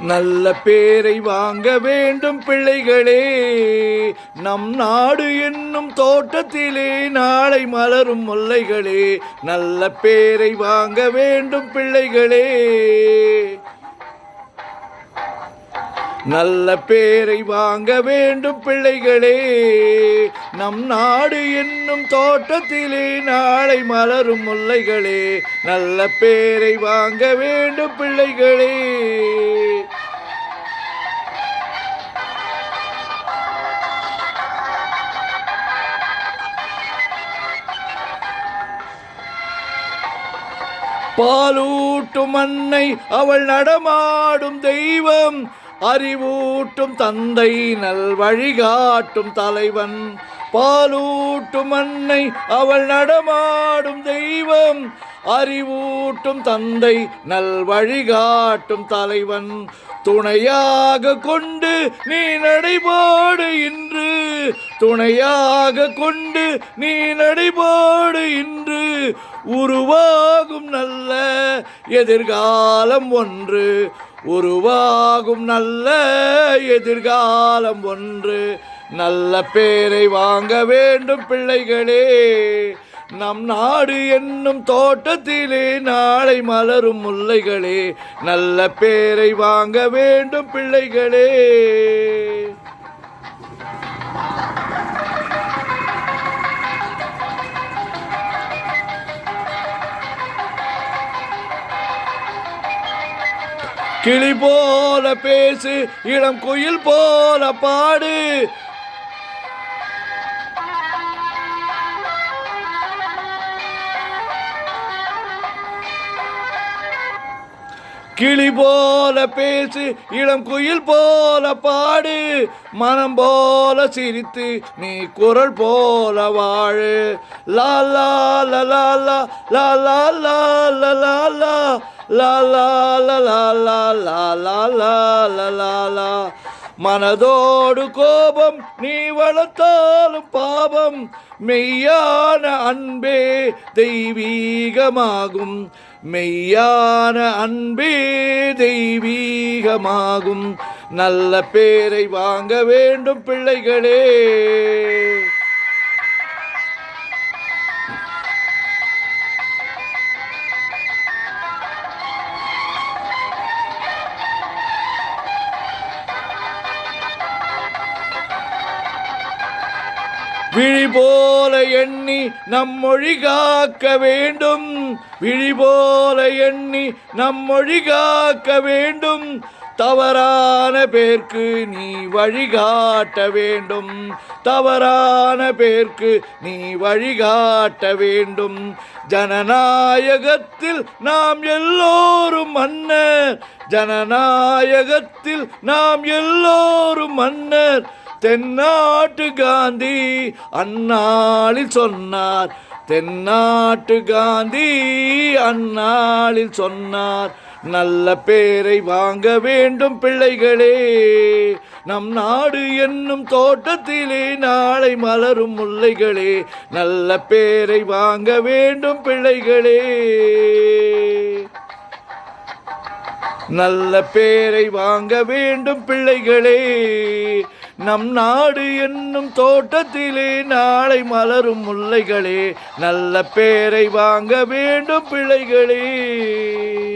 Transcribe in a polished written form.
நல்ல பேரை வாங்க வேண்டும் பிள்ளைகளே. நம் நாடு என்னும் தோட்டத்திலே நாளை மலரும் முல்லைகளே. நல்ல பேரை வாங்க வேண்டும் பிள்ளைகளே. நல்ல பேரை வாங்க வேண்டும் பிள்ளைகளே. நம் நாடு என்னும் தோட்டத்திலே நாளை மலரும் முல்லைகளே. நல்ல பேரை வாங்க வேண்டும் பிள்ளைகளே. பாலூட்டும் அன்னை அவள் நடமாடும் தெய்வம். அறிவூட்டும் தந்தை நல் வழிகாட்டும் தலைவன். பாலூட்டும் அன்னை அவள் நடமாடும் தெய்வம். அறிவூட்டும் தந்தை நல் வழிகாட்டும் தலைவன். துணையாக கொண்டு நீ நடைபோடு இன்று. துணையாக கொண்டு நீ நடைபோடு இன்று. உருவாகும் நல்ல எதிர்காலம் ஒன்று. உருவாகும் நல்ல எதிர்காலம் ஒன்று. நல்ல பேரை வாங்க வேண்டும் பிள்ளைகளே. நம் நாடு என்னும் தோட்டத்திலே நாளை மலரும் முல்லைகளே. நல்ல பேரை வாங்க வேண்டும் பிள்ளைகளே. கிளி போல பேசு, இளம் குயில் போல பாடு. கிளி போல பேசு, இளம் குயில் போல பாடு. மனம் போல சிரித்து நீ குரல் போல வாழு. லா லா லா லா லா லா லா லா லா லா லா லா லா லா லா லா லா லா லா. மனதோடு கோபம் நீ வளர்த்தாலும் பாவம். மெய்யான அன்பே தெய்வீகமாகும். மெய்யான அன்பே தெய்வீகமாகும். நல்ல பேரை வாங்க வேண்டும் பிள்ளைகளே. விழி போல எண்ணி நம் மொழி காக்க வேண்டும். விழி போல எண்ணி நம் மொழி காக்க வேண்டும். தவறான பேர்க்கு நீ வழிகாட்ட வேண்டும். தவறான பேர்க்கு நீ வழிகாட்ட வேண்டும். ஜனநாயகத்தில் நாம் எல்லோரும் மன்னர். ஜனநாயகத்தில் நாம் எல்லோரும் மன்னர். தென்னாட்டு காந்தி அந்நாளில் சொன்னார். தென்னாட்டு காந்தி அந்நாளில் சொன்னார். நல்ல பேரை வாங்க வேண்டும் பிள்ளைகளே. நம் நாடு என்னும் தோட்டத்திலே நாளை மலரும் முல்லைகளே. நல்ல பேரை வாங்க வேண்டும் பிள்ளைகளே. நல்ல பேரை வாங்க வேண்டும் பிள்ளைகளே. நம் நாடு என்னும் தோட்டத்திலே நாளை மலரும் முல்லைகளே. நல்ல பேரை வாங்க வேண்டும் பிள்ளைகளே.